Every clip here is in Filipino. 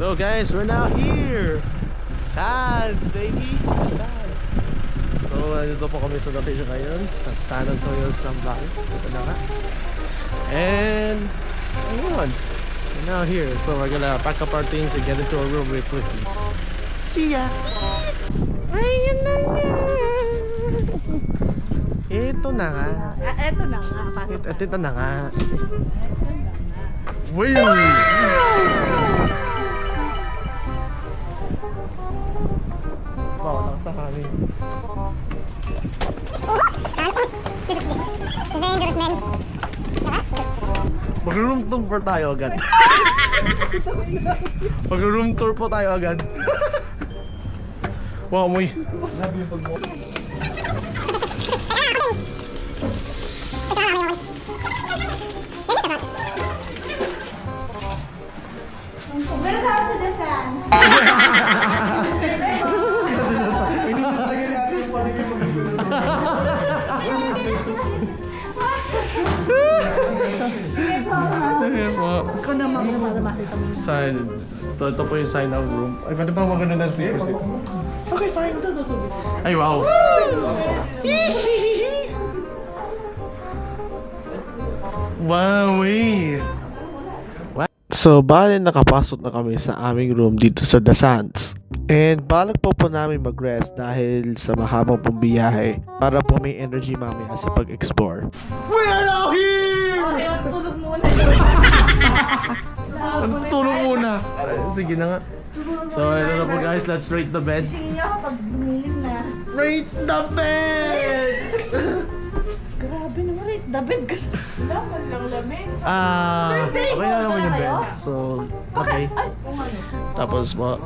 So guys, we're now here. Sands, baby. Sands. So nandito po kami sa location ngayon sa San Antonio, Zambales, sa Canaga. And ayun, we're now here. So we're gonna pack up our things and get into our room real quickly. See ya! Ayun na nga. Ito na nga. Ito na nga. Pasok na. Ito na nga. Ito na nga. Wow! Bawal lang sa hangin. Mag-room tour po tayo agad. Mag-room tour po tayo agad. Wow, muy. Grabe yung pag-mo. Welcome to the sands. Ikaw naman para makita mo. Sign. Ito po yung sign ng room. Ay, pwede pa magano na slippers dito. Okay, fine. Ay, wow. Wow, eh. So, bale nakapasok na kami sa aming room dito sa The Sands. And balak po namin mag-rest dahil sa mahabang pong biyahe para po may energy mamaya sa pag-explore. We are now here! Okay, tulog muna. Tulog muna. Sige na nga. So, ito na po guys. Let's rate the bed. Sige niyo ako pag dumilim na. Rate the bed! Grabe naman rin. David kasi. Wala man lang lamig. Okay na naman yung bed. So, okay. Tapos po,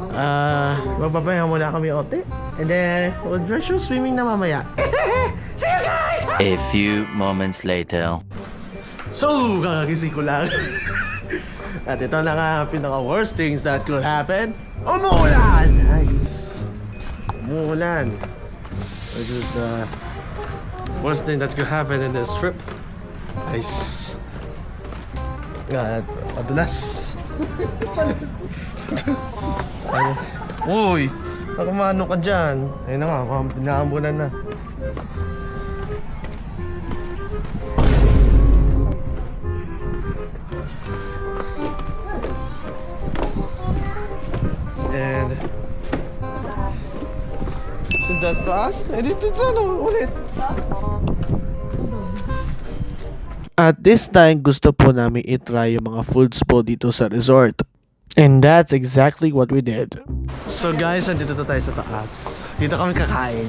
magpapahinga muna kami ote. And then, we'll dress you swimming na mamaya. See you guys! A few moments later. So, kakagising ko lang. At ito na nga pinaka-worst things that could happen. Umuulan! Nice! Umuulan. Which is the worst thing that could happen in this trip. Nice. At madulas. Uy! Nakamano ka dyan. Ayun na nga, pinaambunan na. And since that's taas, dito ulit. At this time, gusto po namin i-try yung mga foods po dito sa resort. And that's exactly what we did. So guys, nandito na tayo sa taas. Dito kami kakain.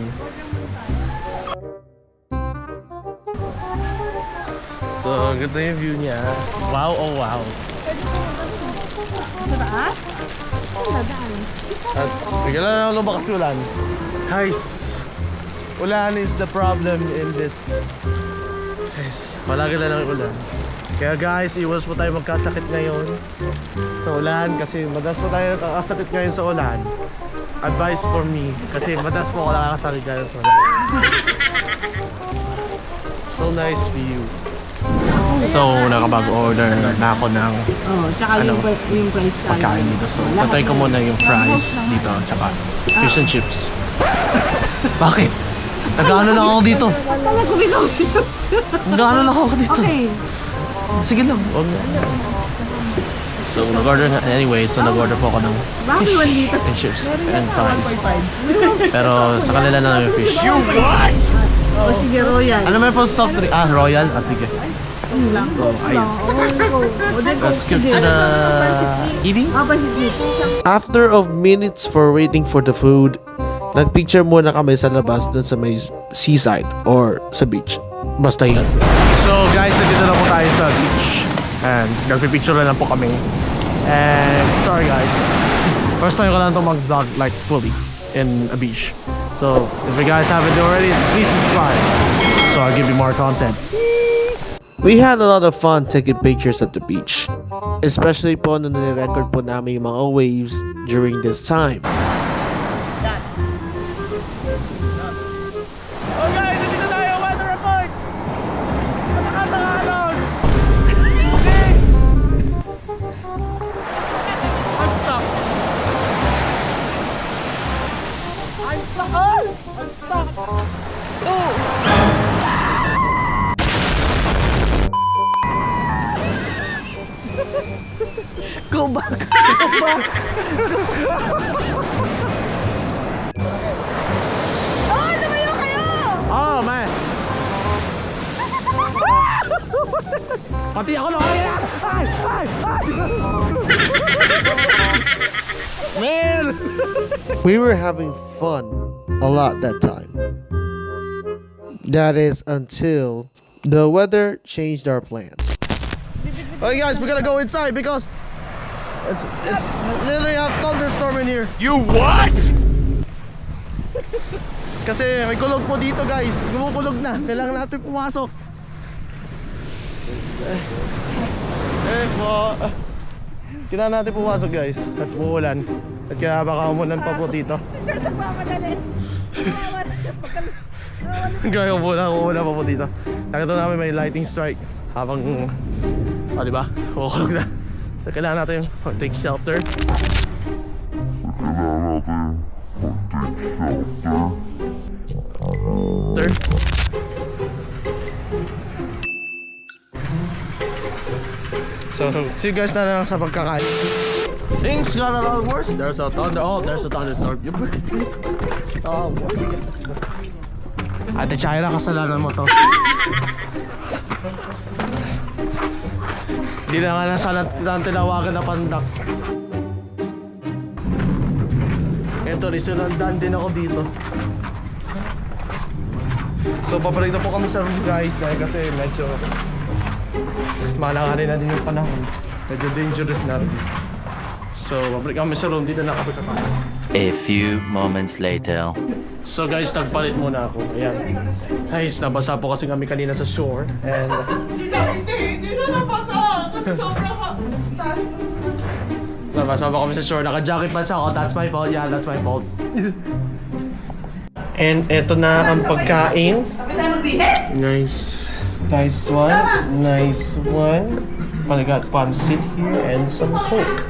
So, ganda yung view niya. Wow, oh wow. Sa taas? Nadaan. At bigla na lumakas ulan. Guys, ulan is the problem in this. Guys, malagi na lang yung ulan. Kaya guys, iwas po tayo magkasakit ngayon sa ulan kasi madalas po tayo nakakasakit ngayon sa ulan. Advice for me kasi madalas po ako nakakasakit ngayon sa ulan. So nice view. So, nakapag-order na ako ng Tsaka yung price pagkain dito. So, tatry ko muna yung fries dito, tsaka fish and chips. Bakit? Nag-ano lang ako dito. Kala ko ikaw dito. Nag-ano lang ako dito. Okay. Sige lang. So, nag-order na. Anyway, so nag-order po ako ng Bakit fish 1 liters? and chips Meron and yan, fries. 1.5. Pero sa kanila na lang yung fish. You what? O sige, Royal. Ano may po soft drink? Ah, Royal? Ah, sige. Yun lang. So, ayun. Let's skip to the eating. After of minutes for waiting for the food, nagpicture muna kami sa labas dun sa may seaside or sa beach. Basta yun. So guys, nandito na po tayo sa beach. And nagpipicture na lang po kami. And sorry guys. First time ko lang itong mag-vlog like fully in a beach. So if you guys haven't already, please subscribe. So I'll give you more content. We had a lot of fun taking pictures at the beach. Especially po nung nirecord po namin yung mga waves during this time. Oh guys, nandito tayo! Weather report! Nakatagalog! Let's stop! Tumbak! Oh, lumayo kayo! Oh, man! Pati ako na kaya! Ay! Ay! Ay! Man! We were having fun a lot that time. That is until the weather changed our plans. Okay guys, we gotta go inside because it's literally a thunderstorm in here. You what? Kasi may kulog po dito guys. Gumukulog na. Kailangan natin pumasok. Kailangan natin pumasok guys. At uulan. At kaya baka umulan pa po dito. Sir, nagmamadali. Kaya umulan pa po dito. Nakita namin may lightning strike. Habang, diba? Kukulog na. So kailangan natin take shelter. So, see you guys na lang sa pagkakain. Things got a lot worse. There's a thunderstorm. Oh, worse. Ate Chaira, kasalanan mo to. Hindi na nga nang tinawagan na pandak. Ito, risunandan din ako dito. So, papalik na po kami sa room guys dahil kasi medyo malanganin na din yung panahon. Medyo dangerous na rin. So, babalik kami sa room. Dito na kami kakain. A few moments later. So guys, nagpalit muna ako. Ayan. Guys, nabasa po kasi kami kanina sa shore. And Hindi na nabasa. Kasi sobrang taas. nabasa po kami sa shore. Naka-jacket pa ako. That's my fault. Yeah, that's my fault. And eto na ang pagkain. Sabi tayo magbihis. Nice. Nice one. Nice one. I got pancit here and some Coke.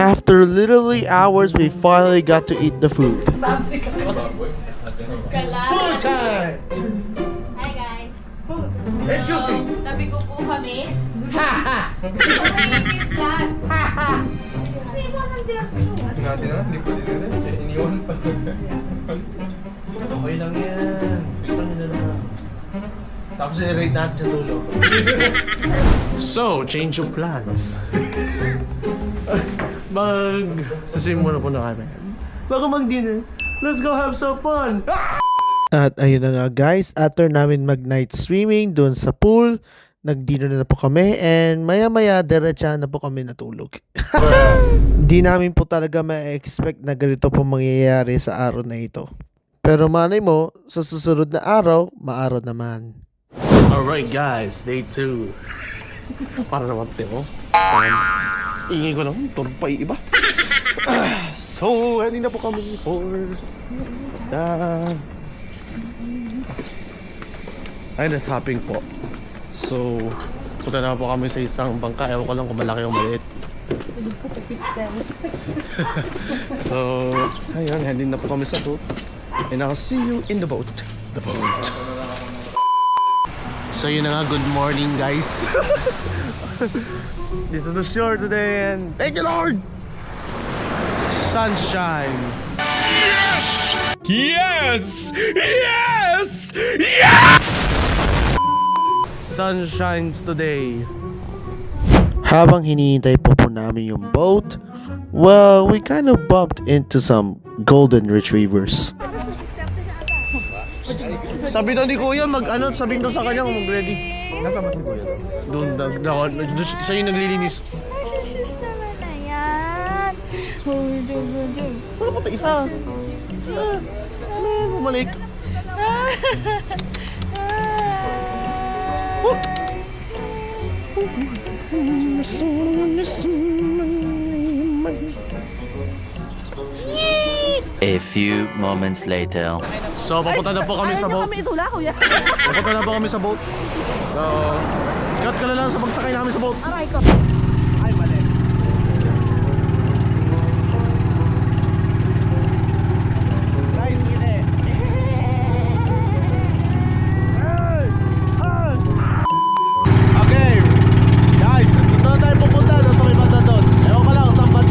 After literally hours, we finally got to eat the food. Food time! Hi guys. Excuse me. Nabigo po kami. Ha ha! Okay lang yan. Tignan nyo na naman. Tapos i-rate natin sa dulo. So, change of plans. Saswim muna po na kami. Bago mag-dinner, let's go have some fun! At ayun na nga guys, after namin mag-night swimming doon sa pool, nag-dinner na po kami and maya-maya diretsa na po kami natulog. Di namin po talaga ma-expect na ganito po mangyayari sa araw na ito. Pero malay mo, sa susunod na araw, maaraw naman. Alright guys, day 2. Para naman timo. Ingin ko lang, turog pa iba. So, hindi na po kami for ayun, tapping po. So, punta na po kami sa isang bangka. Ewan ko lang kung malaki o maliit. So, ayun, hindi na po kami sa boat. And I'll see you in the boat. The boat. So, yun na nga. Good morning, guys. This is the shore today and thank you, Lord! Sunshine. Yes! Yes! Yes! Sun shines today. Habang hinihintay po namin yung boat, well, we kind of bumped into some golden retrievers. Sabi daw ni Kuya, sabihin daw sa kanya kung mag-ready. Nasa ba si Kuya? Doon, siya yung naglilinis. Nasa-shoes naman na yan. Wala pa isa. Bumalik. A few moments later. So, papunta na po kami sa boat. Kami itula, kuya. Papunta na po kami sa boat. So, cut ka na lang sa pagsakay namin sa boat. Aray ko. Ay, mali. Guys, hindi. Okay. Guys, dito tayo pupunta. Doon sa may banda doon. Ewan ko lang, saan ba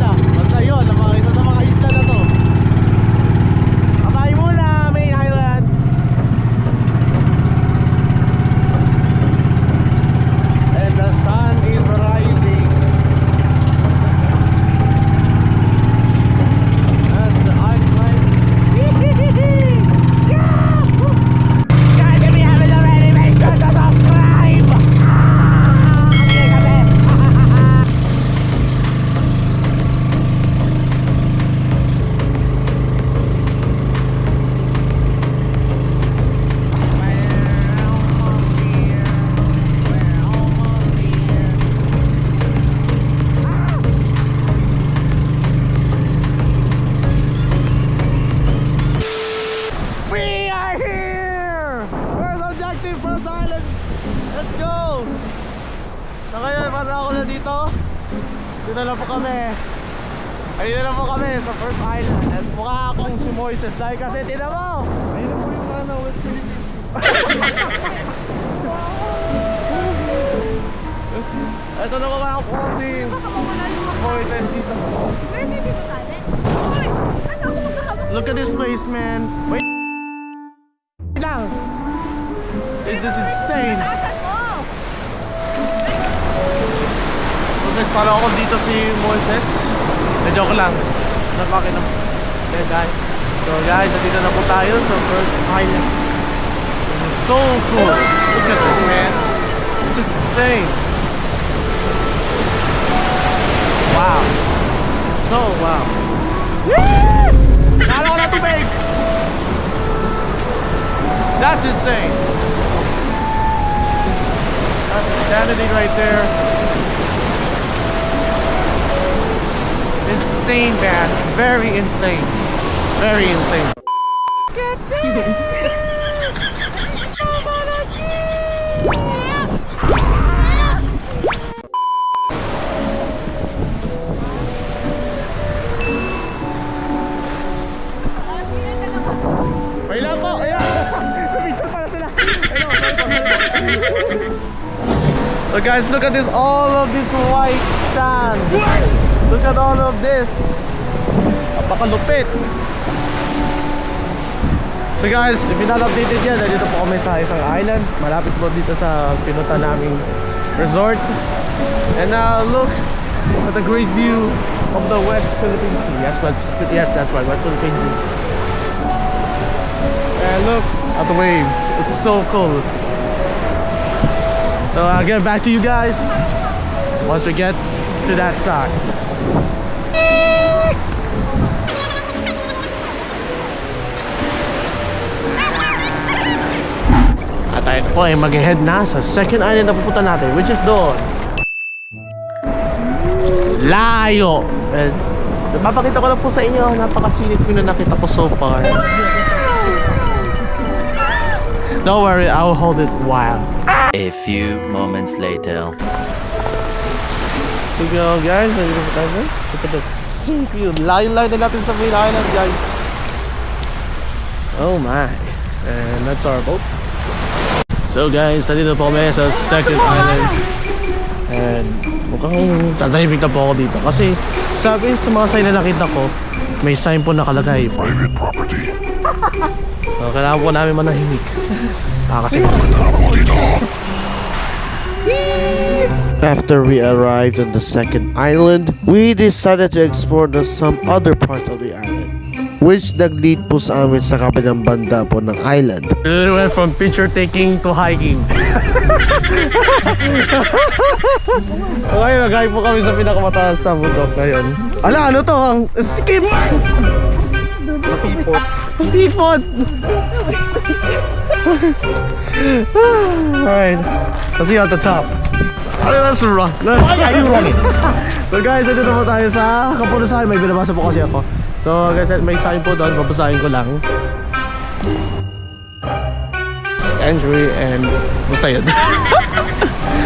na dito. Dito na po kami. Ayun na po kami sa first island. At mukha akong si Moises dahil kasi tina mo. Ayun na po yung ano, West Philippines. Ito na mukha ako si Moises dito. Look at this place, man. Wait lang. It is insane. So guys, para ako dito si Moises. Joke lang. Napakino. Okay guys. So guys, nandito na po tayo sa first island. It is so cool. Look at this, man. This is insane. Wow. So wow. Nalo ko na tubig. That's insane. That's insanity right there. Insane, man. Very insane. Very insane. Wait lang po. Ayan. Picture para sila. So guys, look at this. All of this white sand. Look at all of this. Napakalupit. So guys, if you're not updated yet, dito po kami sa isang island. Malapit po dito sa pinunta naming resort. And now look at the great view of the West Philippine Sea. Yes, that's right, West Philippine Sea. And look at the waves. It's so cool. So I'll get back to you guys once we get to that side. At tayo po ay mag-head na sa second island na pupunta natin, which is doon. Layo! And mapakita ko lang po sa inyo, napakasinit ko na nakita ko so far. Don't worry, I'll hold it wild. A few moments later. So guys, nandito po tayo. Look at that scene view. Layo-layo na natin sa main island, guys. Oh my. And that's our boat. So guys, nandito po kami sa second island. And mukhang tatahimik na po ako dito. Kasi sabi sa mga sign na nakita ko, may sign po nakalagay, private property. So kailangan po namin manahimik. Kasi after we arrived on the second island, we decided to explore some other part of the island, which nag-lead po sa amin sa kabilang banda po ng island. We went from picture taking to hiking. Okay, nag-hike po kami sa pinakamataas na bundok ngayon. Ala, ano to? Ang skip! Tipot! Alright, let's see at the top. Let's run. Why are you running? So guys, dito po tayo sa Kapulisan. May binabasa po kasi ako. So guys, may sign po doon. Babasahin ko lang. Entry and basta yun.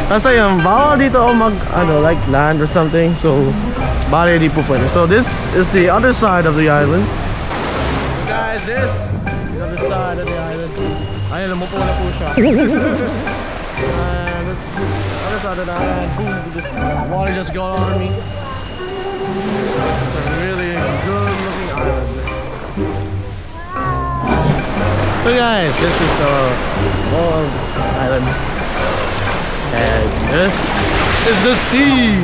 Basta yun. Bawal dito o mag like land or something. So bali di po pwede. So this is the other side of the island. So guys, this is the other side of the island. Ayun, lumupo na po siya. Other side of the island, boom, just water just got on me. This is a really good looking island. So guys, this is the old island. And this is the sea.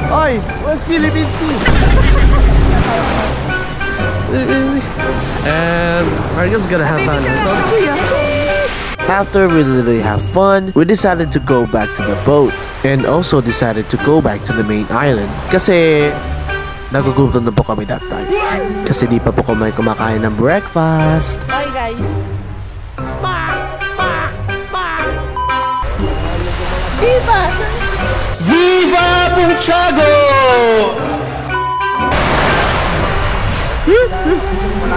Oi, West Philippine Sea. And we're just gonna have fun. After we literally have fun, we decided to go back to the boat and also decided to go back to the main island kasi nagugutom na po kami that time. Kasi di pa po kami kumakain ng breakfast. Bye guys. Viva! Viva Punchago!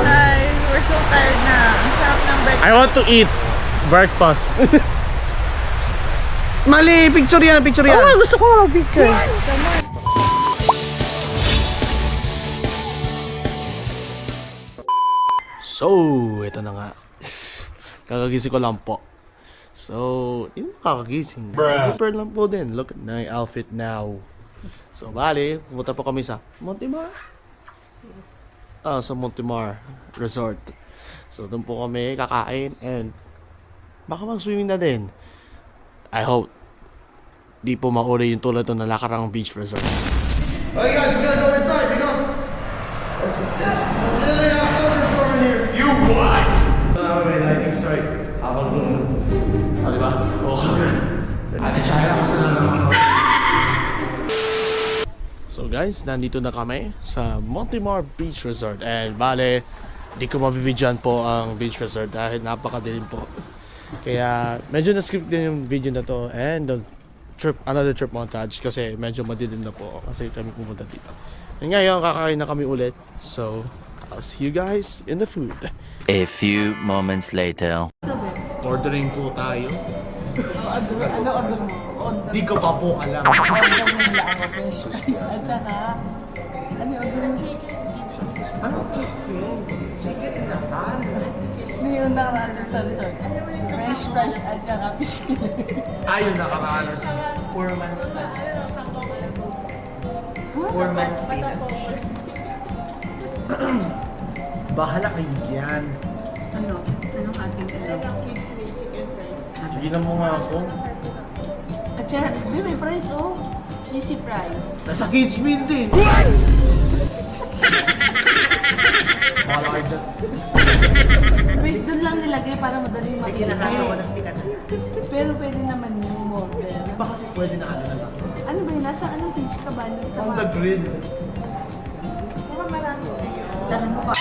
Ay, we're so tired na. Ang sarap ng breakfast. I want to eat breakfast. Mali! Picture yan! Picture yan! Oh, gusto ko mag-picture. So, ito na nga. Kakagising ko lang po. So, hindi mo kakagising. Prepare lang po din. Look at my outfit now. So, bali, pumunta po kami sa Montemar. Sa Montemar Resort. So, doon po kami kakain and baka mag-swimming na din. I hope di po mauli yung tulad ng Nalakarang Beach Resort. Okay guys, we're gonna go inside because it's literally a cover store in here. You what? May lightning strike. Habang doon. Diba? Okay. Ate Shaya kasi na lang. So guys, nandito na kami sa Montemar Beach Resort. And bale, di ko mabibidyan po ang beach resort dahil napakadilim po. Kaya medyo na-skip din yung video na to and another trip montage kasi medyo madilim na po kasi kami pumunta dito. And ngayon, kakain na kami ulit. So, I'll see you guys in the food. A few moments later. Ordering po tayo. Ano order mo? Di ko pa po alam. Order mo nila ang french fries. At saka, ano order mo? Ano chicken? Chicken in the pan? Hindi yung nakaraan din sa resort. French fries at saka fish fillet. Ayun, nakaraan. Poor man's stand. Poor man's stand. Bahala kayo dyan. Ano? Anong ating Ginan mo nga ako. At saka, may fries oh. Cheesy fries. Nasa kids meal din. Bahala kayo dyan. Wait, doon lang nilagay para madaling May makita. kinakatawa ko na speaker. Pero pwede naman yung order. Iba kasi pwede na ano na lang. Ano ba yun? Nasa anong page ka ba? On the grill. Baka marami. Tanong mo pa.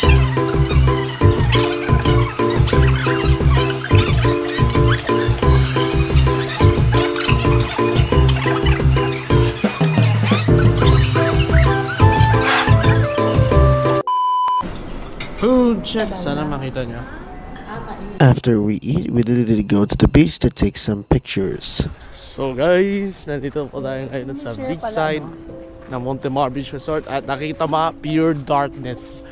Food check. Sana makita niyo. After we eat, we literally go to the beach to take some pictures. So guys, nandito po tayo ngayon sa beach side ng Montemar Beach Resort at nakita mo, pure darkness.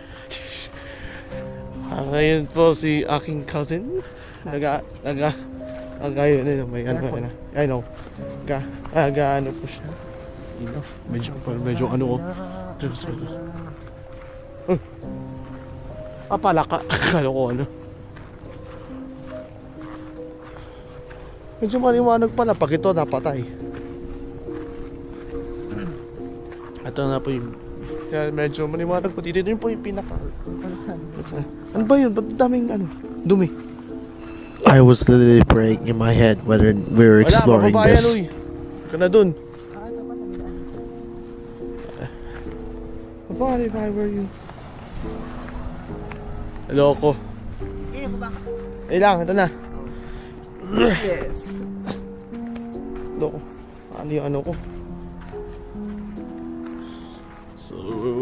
Ngayon po si aking cousin. Ayun na, may ano na. I know. Ano po siya. Medyo ano ko. Palaka. Kala ko ano. Medyo maliwanag pala pag ito napatay. Ito na po yung kaya medyo maliwanag po. Dito din po yung pinaka. Ano ba yun? Ba't daming ano? Dumi. I was literally praying in my head whether we were exploring Wala, this. uy. Ka na dun. I thought if I were you. Hello ko. Lang, ito na. Yes. Hello ko. Ano yung ano ko? So,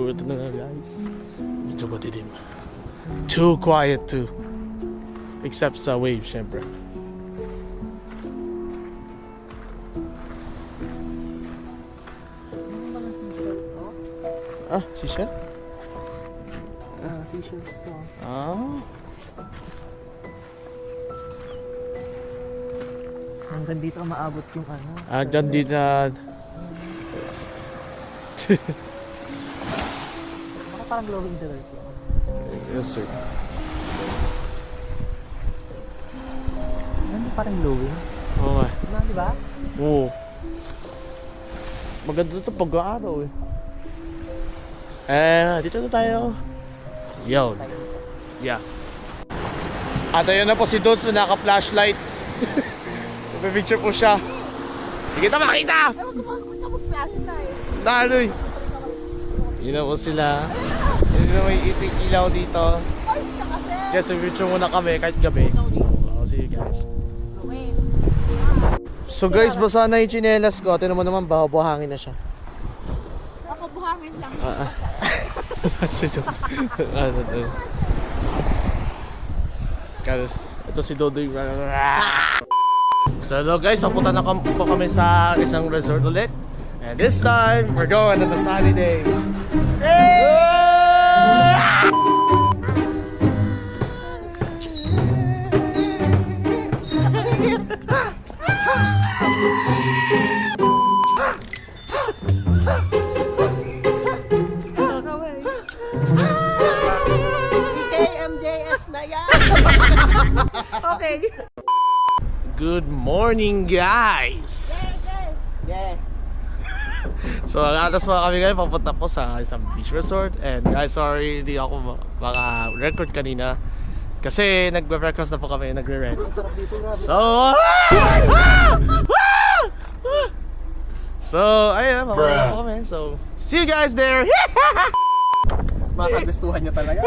ito na nga guys. Medyo madilim. Too quiet too. Except sa waves, syempre. Ah, seashell? Seashells to. Ah. Hanggang dito maabot yung ano. Dyan din na... Baka parang glowing the dark yun. Yes sir. Ano parang glowing? Oo nga. Diba, di ba? Oo. Maganda ito pag-aaraw eh. Dito na tayo. Yo. Yeah. At ayun na po si Dons na naka-flashlight. Nagpa-picture po siya. Hindi kita makita! Laloy! Yun na po sila. Yun na may iting ilaw dito. Kaya sa picture muna kami kahit gabi. So, I'll see you guys. So guys, basa na yung tsinelas ko. Ito naman buhangin na siya. Ako buhangin lang. Si Dodo. Ito si Dodo yung... So hello guys, papunta na po kami sa isang resort ulit. And this time, we're going on a sunny day. KMJS na yan. Okay. Good morning guys! Yeah. So alas pa kami ngayon, papunta po sa isang beach resort. And guys, sorry hindi ako maka-record kanina kasi nagbe-breakfast na po kami, nagre-rent. So So ayun, papunta po kami. So see you guys there! Makagustuhan niya talaga.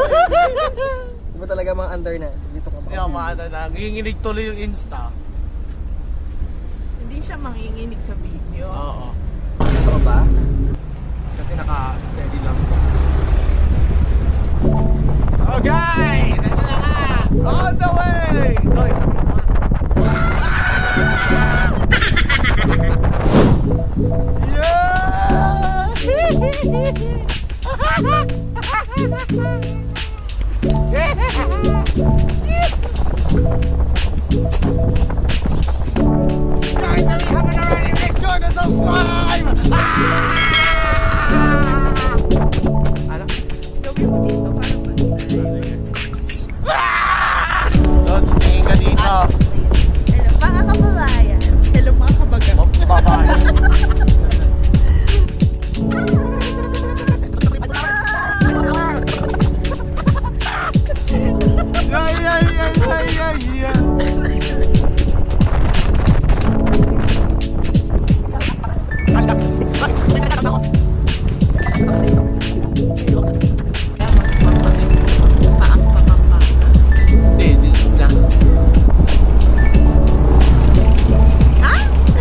Diba talaga mga under na? Dito ka Hindi ako maano na, nanginginig tuloy yung Insta. Hindi siya manginginig sa video. Oo. Totoo ba? Kasi naka-steady lang. Okay! Nandito na nga! On the way! Doy, sabi mo nga. Guys, if you haven't already, make sure to subscribe! Ano? Gawin mo dito, parang ba? Sige. Dots, tingin ka dito. Hello, mga kababayan. Hello, mga kabagan. Bye-bye.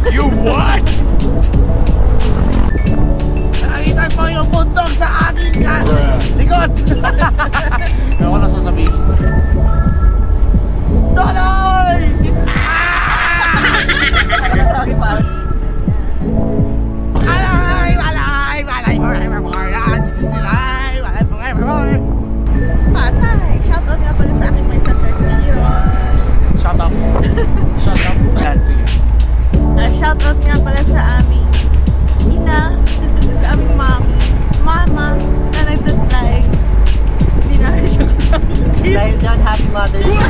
You what? Nakita mo yung bundok sa aking likod! Ano ko na sasabihin? Tonoy! Lagi pa. Patay! Shoutout nga pala sa aking may Santa Steron. Shut up. Shut up. Yan, sige. Shoutout nga pala sa aming ina, sa aming mama, na nagtatry. Hindi namin siya kasama. Dahil dyan, happy Mother's Day.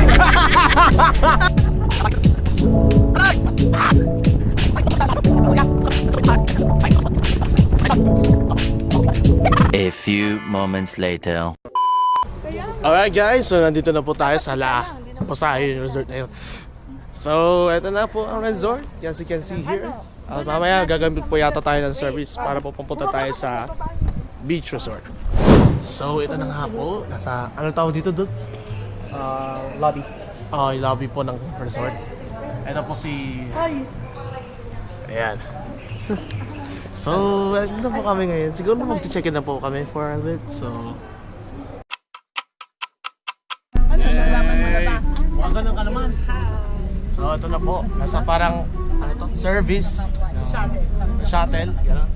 A few moments later. Alright guys, so nandito na po tayo sa La Posahe Resort na yun. So, eto na po ang resort. As you can see here. Mamaya gagamit po yata tayo ng service para po pupunta tayo sa beach resort. So, ito na nga po. Nasa, anong tawag dito, Dudes? Lobby. Yung lobby po ng resort. Ito po si... Hi! Ayan. So, ano po kami ngayon? Siguro mag-check-in na po kami for a bit. So... Mga ganun ka naman. So, ito na po. Nasa parang, ano to? Service. Shuttle. Yan.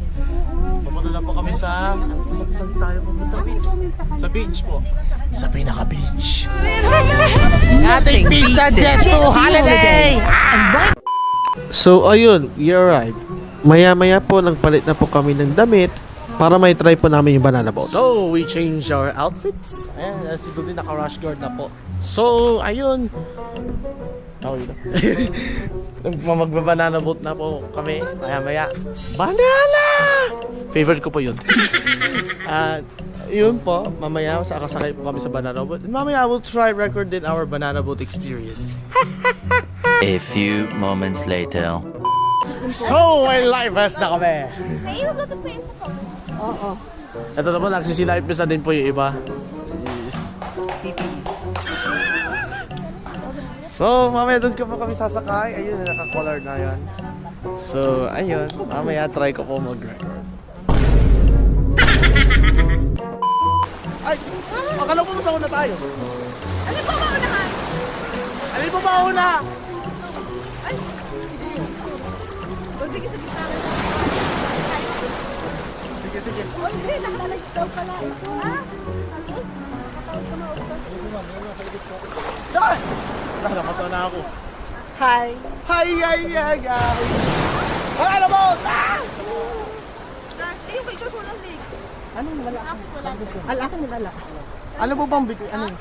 Pupunta na po kami sa... Saan tayo pupunta? Sa beach po. Sa pinaka-beach. Ating Pizza Jet to Holiday! So, ayun. We arrived. Maya-maya po, nagpalit na po kami ng damit para may try po namin yung banana boat. So, we changed our outfits. Ayan, si Dudy naka-rush guard na po. So, ayun. Tawag dito. Magbabanana boat na po kami. Maya-maya. Banana! Favorite ko po yun. Yun po, mamaya sakasakay po kami sa banana boat. And mamaya I will try record din our banana boat experience. A few moments later. So, may live vest na kami. Naiwan ba ito pa yung sa phone? Oo. Ito na po, nagsisilive vest na din po yung iba. So, mamaya doon ko po kami sasakay. Ayun, naka-color na yan. So, ayun. Mamaya try ko po mag-record. Ay! Akala ko mas na tayo. Ano ba maunahan? Alin po ba una? O sige, sige sa akin. Sige, sige. Oh, hindi. Nakalalag daw pala ito. Ha? Alos? Nakatawag ka maubos. Nakapasa na ako. Hi. Hi, hi, hi, guys! Ano mo? Nurse, yung picture mo ng legs. Ano, wala. Alakan ni Bala. Ano po bang bigay? Ano?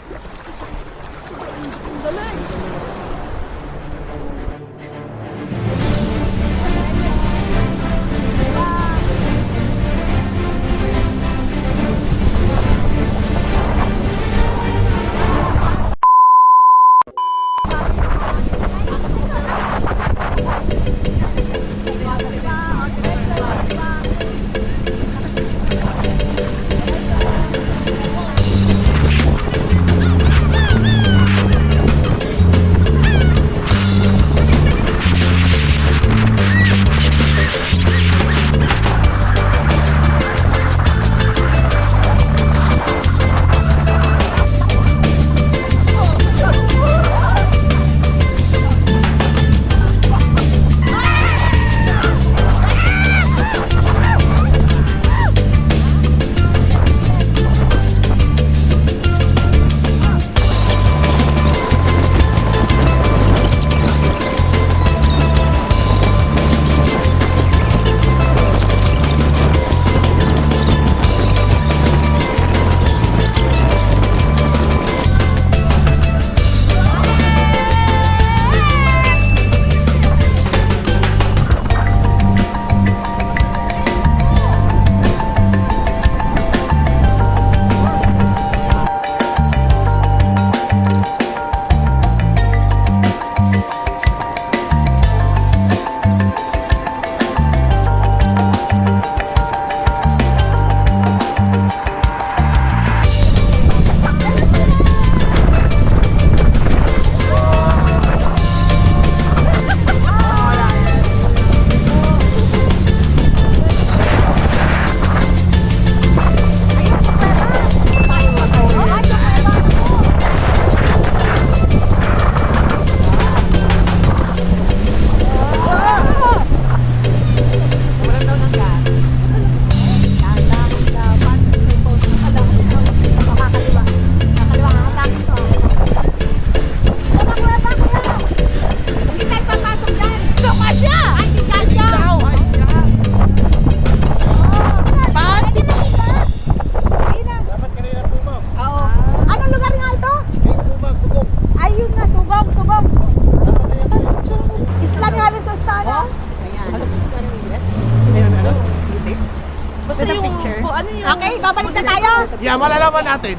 Basta yung picture. Ano yun? Okay, babalik na tayo. Yeah, malalaman natin.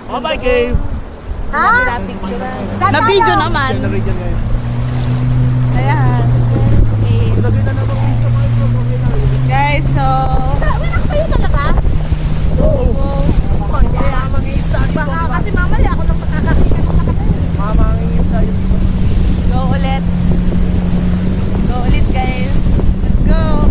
Oh my game! Ha? Na-video naman. Na-region ngayon. Ayan. Guys, so... Wala kayo talaga? Kaya mag-i-study ko. Baka kasi mamaya ako lang makakakita. Mama, mag-i-study ko. Go ulit. Go ulit, guys. Let's go.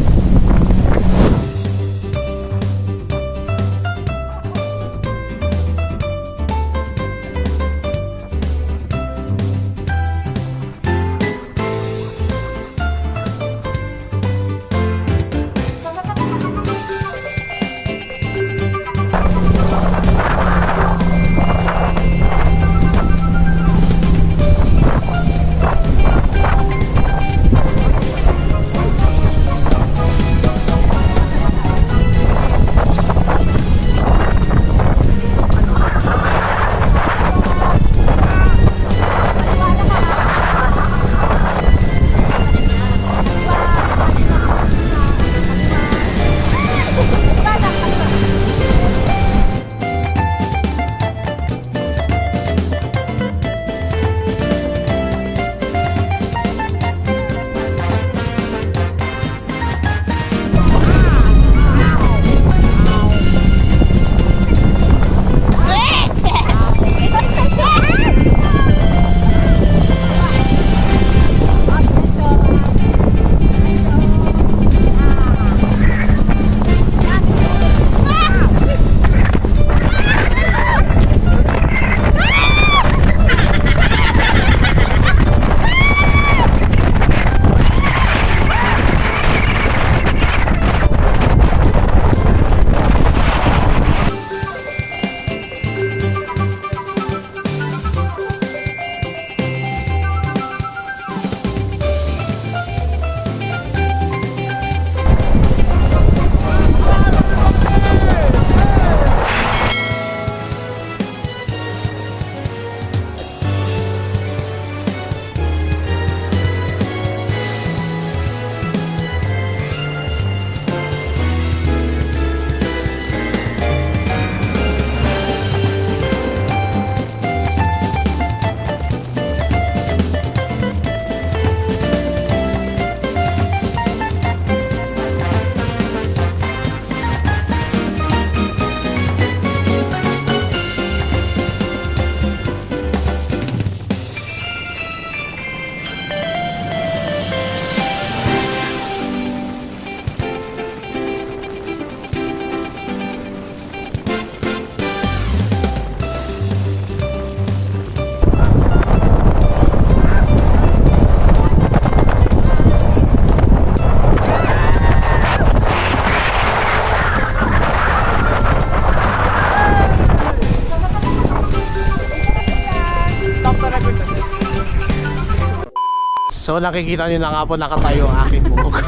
So nakikita nyo na nga po nakatayo ang aking buhok.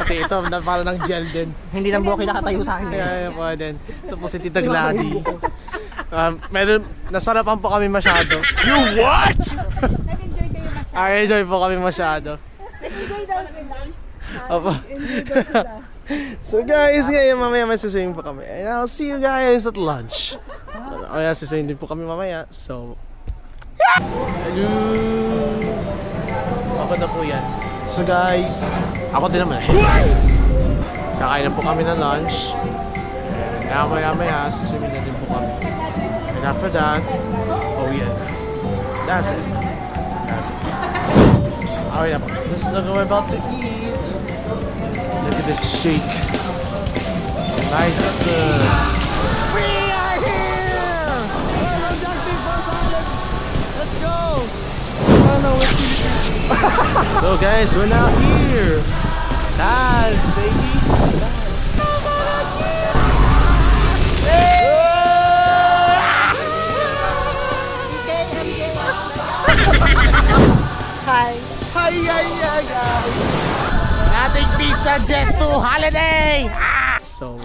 Pati ito na parang ng gel din. Hindi nang buhok nakatayo sa akin. Kaya po din. Ito po si Tita Gladys. Meron, nasarapan po kami masyado. You what? Nag-enjoy kayo masyado. Enjoy po kami masyado. Nag-enjoy daw sila. Opo. So guys, ngayon mamaya may siswimming po kami. And I'll see you guys at lunch. Kaya siswimming din po kami mamaya. So, hello! Ako na po yan. So guys, ako din naman. Kakain na po kami ng lunch. And maya siswimming na din po kami. And after that, oh yeah. That's it. That's it. Alright, this is what we're about to eat. Look at this shake. Nice. We are here! Let's go! So guys, we're now here. Sands, baby. Hi. Hi, guys. Nating Pizza Jet 2 holiday! So,